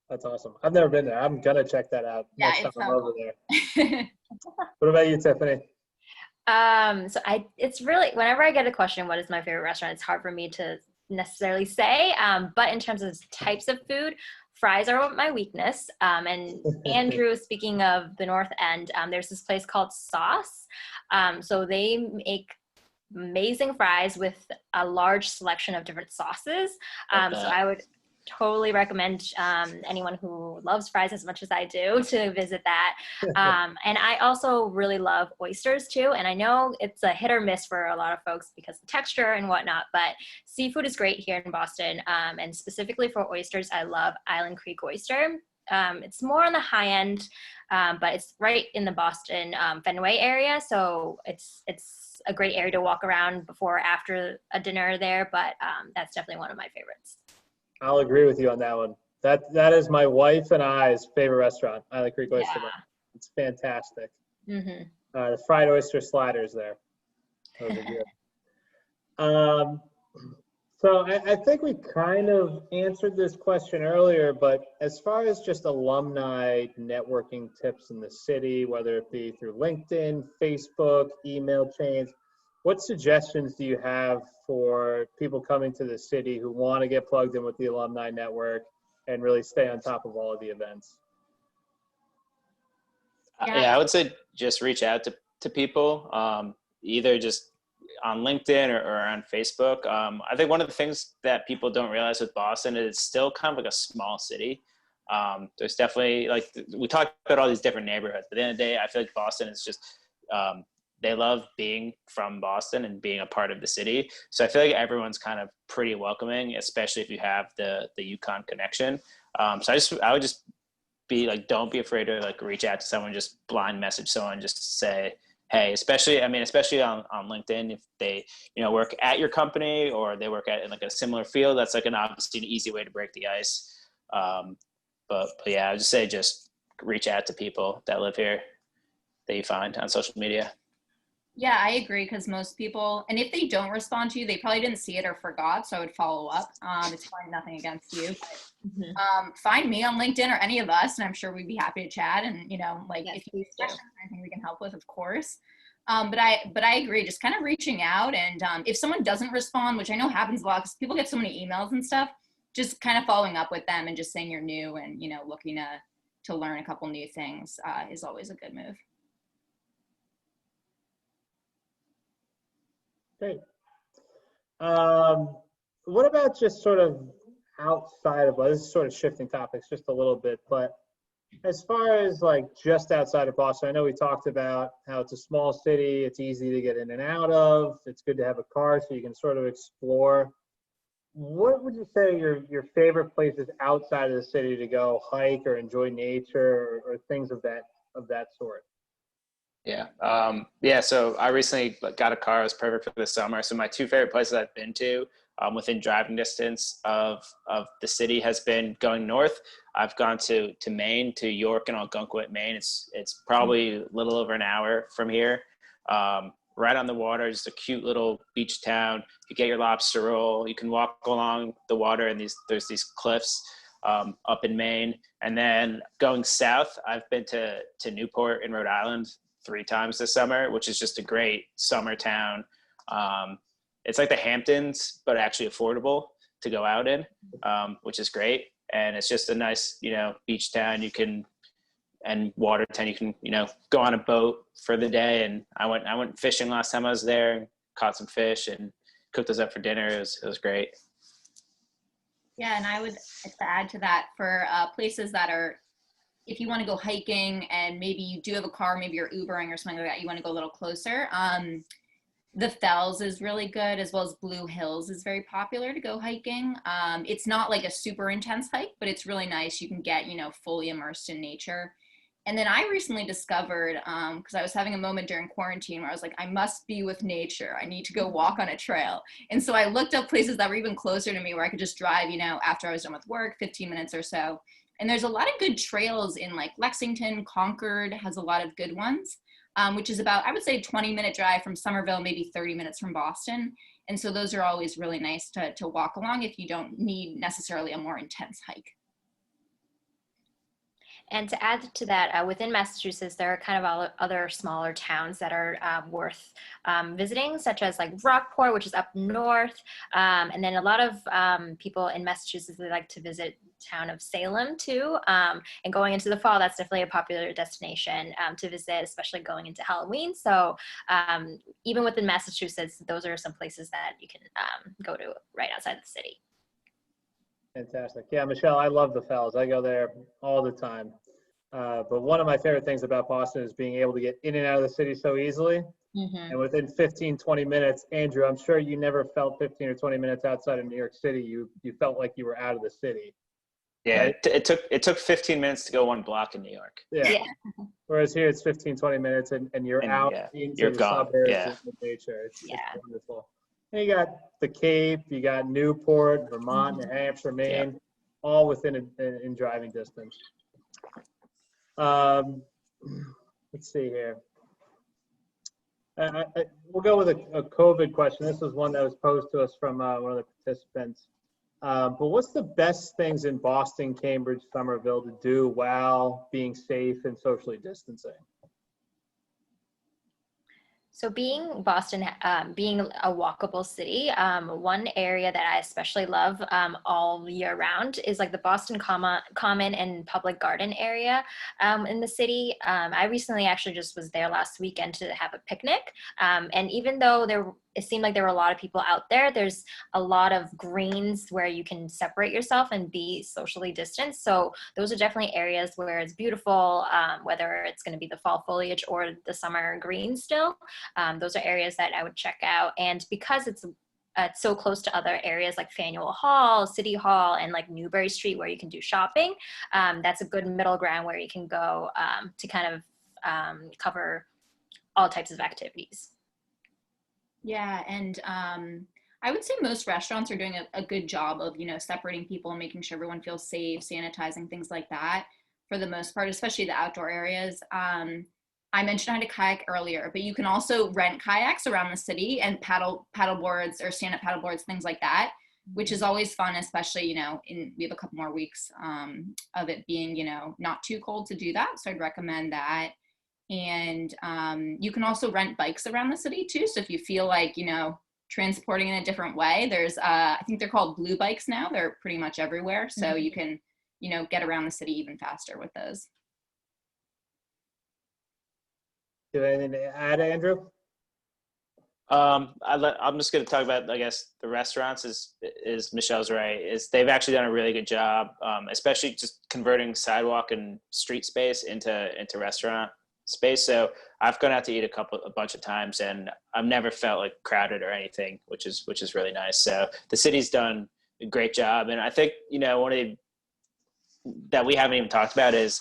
That's awesome. I've never been there. I'm gonna check that out Yeah, next time it's I'm over there. What about you, Tiffany? It's really, whenever I get a question, what is my favorite restaurant? It's hard for me to necessarily say. But in terms of types of food, fries are my weakness. And Andrew, speaking of the North End, there's this place called Sauce. So they make amazing fries with a large selection of different sauces. So I would totally recommend anyone who loves fries as much as I do to visit that. And I also really love oysters too. And I know it's a hit or miss for a lot of folks because of the texture and whatnot, but seafood is great here in Boston. And specifically for oysters, I love Island Creek oyster. It's more on the high end, but it's right in the Boston Fenway area. So it's a great area to walk around before or after a dinner there, but that's definitely one of my favorites. I'll agree with you on that one. That is my wife and I's favorite restaurant, Island Creek Oyster Bar. It's fantastic. Mm-hmm. The fried oyster sliders there. Those are good. So I think we kind of answered this question earlier, but as far as just alumni networking tips in the city, whether it be through LinkedIn, Facebook, email chains, what suggestions do you have for people coming to the city who want to get plugged in with the alumni network and really stay on top of all of the events? Yeah, I would say just reach out to people, either just on LinkedIn or on Facebook. I think one of the things that people don't realize with Boston is it's still kind of like a small city. There's definitely, like, we talked about all these different neighborhoods, but at the end of the day, I feel like Boston is just, they love being from Boston and being a part of the city. So I feel like everyone's kind of pretty welcoming, especially if you have the UConn connection. So I would just be like, don't be afraid to like reach out to someone, just blind message someone, just say, hey, especially on LinkedIn, if they, work at your company or they work in like a similar field, that's like obviously an easy way to break the ice. But yeah, I would just say, just reach out to people that live here that you find on social media. Yeah, I agree, because most people, and if they don't respond to you, they probably didn't see it or forgot, so I would follow up. It's probably nothing against you. But, find me on LinkedIn or any of us, and I'm sure we'd be happy to chat. And, if you have questions or anything we can help with, of course. But I agree, just kind of reaching out. And if someone doesn't respond, which I know happens a lot because people get so many emails and stuff, just kind of following up with them and just saying you're new and, looking to learn a couple new things is always a good move. Great. What about just sort of outside of, this is sort of shifting topics just a little bit, but as far as like just outside of Boston, I know we talked about how it's a small city, it's easy to get in and out of, it's good to have a car so you can sort of explore. What would you say your favorite places outside of the city to go hike or enjoy nature or things of that sort? Yeah. So I recently got a car. It was perfect for the summer. So my two favorite places I've been to within driving distance of the city has been going north. I've gone to Maine, to York and Algonquin, Maine. It's probably a little over an hour from here. Right on the water, just a cute little beach town. You get your lobster roll. You can walk along the water, and there's these cliffs up in Maine. And then going south, I've been to Newport in Rhode Island 3 times this summer, which is just a great summer town. it's like the Hamptons, but actually affordable to go out in, which is great. And it's just a nice, beach town. And water town. You can, go on a boat for the day. And I went fishing last time I was there and caught some fish and cooked those up for dinner. It was great. Yeah, and I would add to that for places that are, if you want to go hiking and maybe you do have a car, maybe you're Ubering or something like that, you want to go a little closer. The Fells is really good, as well as Blue Hills is very popular to go hiking. It's not like a super intense hike, but it's really nice. You can get, fully immersed in nature. And then I recently discovered, because I was having a moment during quarantine where I was like, I must be with nature. I need to go walk on a trail. And so I looked up places that were even closer to me where I could just drive, after I was done with work, 15 minutes or so. And there's a lot of good trails in like Lexington. Concord has a lot of good ones, which is about, I would say, 20-minute drive from Somerville, maybe 30 minutes from Boston. And so those are always really nice to walk along if you don't need necessarily a more intense hike. And to add to that, within Massachusetts, there are kind of all other smaller towns that are worth visiting, such as like Rockport, which is up north. And then a lot of people in Massachusetts, they like to visit town of Salem too. And going into the fall, that's definitely a popular destination to visit, especially going into Halloween. So even within Massachusetts, those are some places that you can go to right outside the city. Fantastic. Yeah, Michelle, I love the Fells. I go there all the time. But one of my favorite things about Boston is being able to get in and out of the city so easily. Mm-hmm. And within 15, 20 minutes, Andrew, I'm sure you never felt 15 or 20 minutes outside of New York City. You felt like you were out of the city. Yeah, right? it took 15 minutes to go one block in New York. Yeah. Whereas here it's 15, 20 minutes and you're out into you're the gone. suburbs Yeah. and nature. It's wonderful. And you got the Cape, you got Newport, Vermont, New Hampshire, Maine, all within in driving distance. Let's see here. We'll go with a COVID question. This was one that was posed to us from one of the participants. But what's the best things in Boston, Cambridge, Somerville to do while being safe and socially distancing? So being Boston, being a walkable city, one area that I especially love all year round is like the Boston Common and Public Garden area in the city. I recently actually just was there last weekend to have a picnic. And even though it seemed like there were a lot of people out there, there's a lot of greens where you can separate yourself and be socially distanced. So those are definitely areas where it's beautiful, whether it's going to be the fall foliage or the summer greens still. Those are areas that I would check out. And because it's so close to other areas like Faneuil Hall, City Hall, and like Newbury Street where you can do shopping, that's a good middle ground where you can go to kind of cover all types of activities. Yeah, and I would say most restaurants are doing a good job of, separating people and making sure everyone feels safe, sanitizing, things like that for the most part, especially the outdoor areas. I mentioned how to kayak earlier, but you can also rent kayaks around the city and paddle boards or stand-up paddle boards, things like that, which is always fun, especially, we have a couple more weeks of it being, not too cold to do that. So I'd recommend that. And you can also rent bikes around the city too. So if you feel like, transporting in a different way, there's, I think they're called blue bikes now. They're pretty much everywhere. So you can, get around the city even faster with those. Do you have anything to add, Andrew? I'm just going to talk about, I guess, the restaurants is Michelle's right, is they've actually done a really good job, especially just converting sidewalk and street space into restaurant space. So I've gone out to eat a bunch of times and I've never felt like crowded or anything, which is really nice. So the city's done a great job. And I think, one of that we haven't even talked about is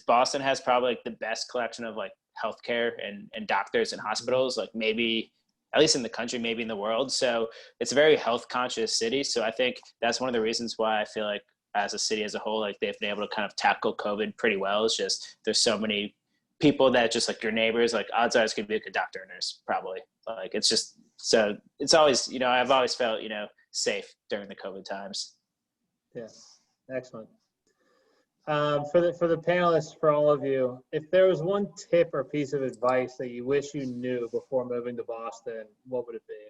Boston has probably like the best collection of like healthcare and doctors and hospitals, like maybe at least in the country, maybe in the world. So it's a very health conscious city. So I think that's one of the reasons why I feel like as a city as a whole, like they've been able to kind of tackle COVID pretty well. It's just, there's so many people that just like your neighbors, like odds are it's going to be like a doctor or nurse, probably. Like, it's just, so it's always, I've always felt, safe during the COVID times. Yeah, excellent. For the panelists, for all of you, if there was one tip or piece of advice that you wish you knew before moving to Boston, what would it be?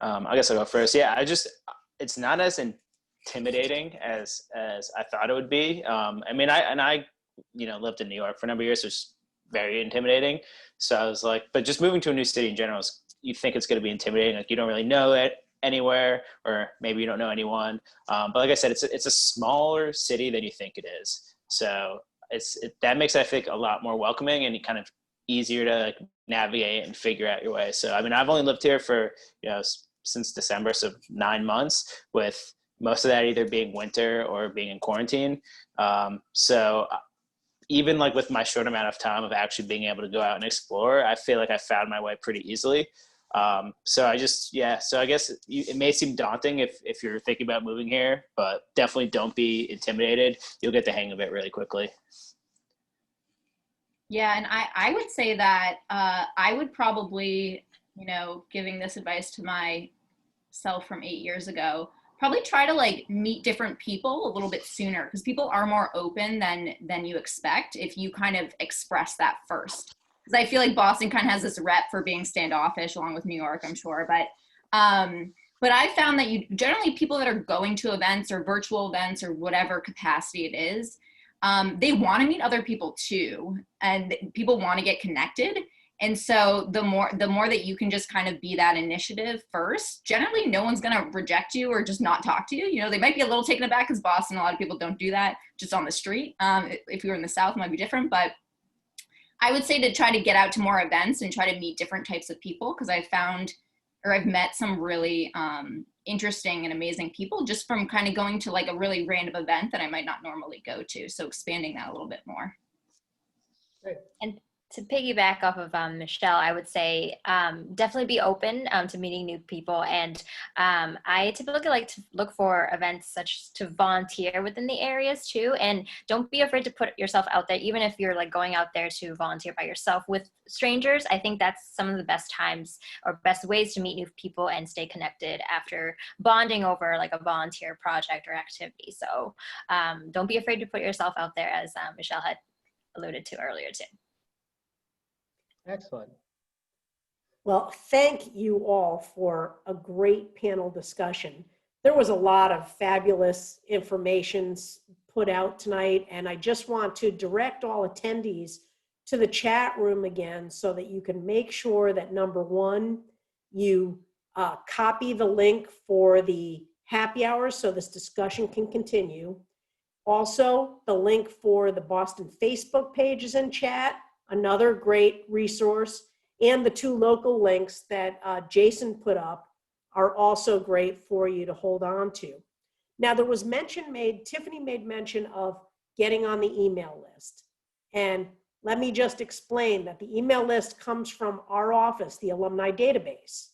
I guess I'll go first. Yeah, it's not as intimidating as I thought it would be. I mean, I lived in New York for a number of years, so it's very intimidating. So I was like, but just moving to a new city in general, you think it's going to be intimidating. Like you don't really know it anywhere, or maybe you don't know anyone. But like I said, it's a smaller city than you think it is. So that makes it, I think, a lot more welcoming and kind of easier to like navigate and figure out your way. So I mean, I've only lived here for since December, so 9 months, with most of that either being winter or being in quarantine. So even like with my short amount of time of actually being able to go out and explore, I feel like I found my way pretty easily. So I guess it may seem daunting if you're thinking about moving here, but definitely don't be intimidated. You'll get the hang of it really quickly. Yeah, and I would say that I would probably, giving this advice to myself from 8 years ago, probably try to like meet different people a little bit sooner, because people are more open than you expect if you kind of express that first. Because I feel like Boston kind of has this rep for being standoffish, along with New York, I'm sure. But I found that generally people that are going to events or virtual events or whatever capacity it is, they want to meet other people too, and people want to get connected. And so the more that you can just kind of be that initiative first, generally no one's going to reject you or just not talk to you. They might be a little taken aback because Boston, a lot of people don't do that just on the street. If you were in the South, it might be different. But I would say to try to get out to more events and try to meet different types of people, because I've met some really interesting and amazing people just from kind of going to like a really random event that I might not normally go to. So expanding that a little bit more. Great. And to piggyback off of Michelle, I would say definitely be open to meeting new people. And I typically like to look for events such to volunteer within the areas too. And don't be afraid to put yourself out there, even if you're like going out there to volunteer by yourself with strangers. I think that's some of the best times or best ways to meet new people and stay connected after bonding over like a volunteer project or activity. So don't be afraid to put yourself out there, as Michelle had alluded to earlier too. Excellent. Well, thank you all for a great panel discussion. There was a lot of fabulous information put out tonight, and I just want to direct all attendees to the chat room again so that you can make sure that, number one, you copy the link for the happy hours so this discussion can continue. Also, the link for the Boston Facebook page is in chat, another great resource, and the 2 local links that Jason put up are also great for you to hold on to. Now, there was Tiffany made mention of getting on the email list. And let me just explain that the email list comes from our office, the alumni database.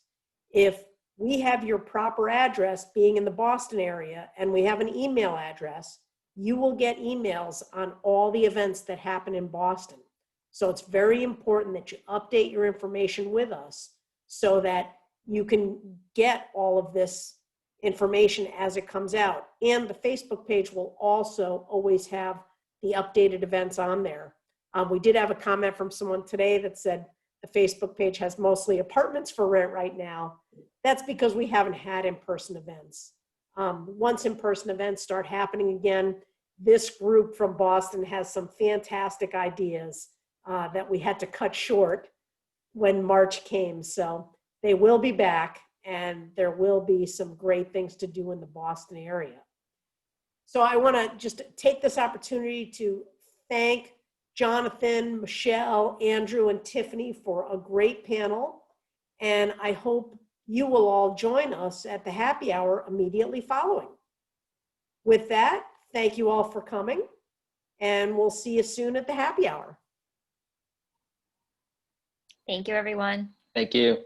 If we have your proper address being in the Boston area and we have an email address, you will get emails on all the events that happen in Boston. So it's very important that you update your information with us so that you can get all of this information as it comes out. And the Facebook page will also always have the updated events on there. We did have a comment from someone today that said the Facebook page has mostly apartments for rent right now. That's because we haven't had in-person events. Once in-person events start happening again, this group from Boston has some fantastic ideas that we had to cut short when March came. So they will be back, and there will be some great things to do in the Boston area. So I want to just take this opportunity to thank Jonathan, Michelle, Andrew, and Tiffany for a great panel. And I hope you will all join us at the happy hour immediately following. With that, thank you all for coming, and we'll see you soon at the happy hour. Thank you, everyone. Thank you.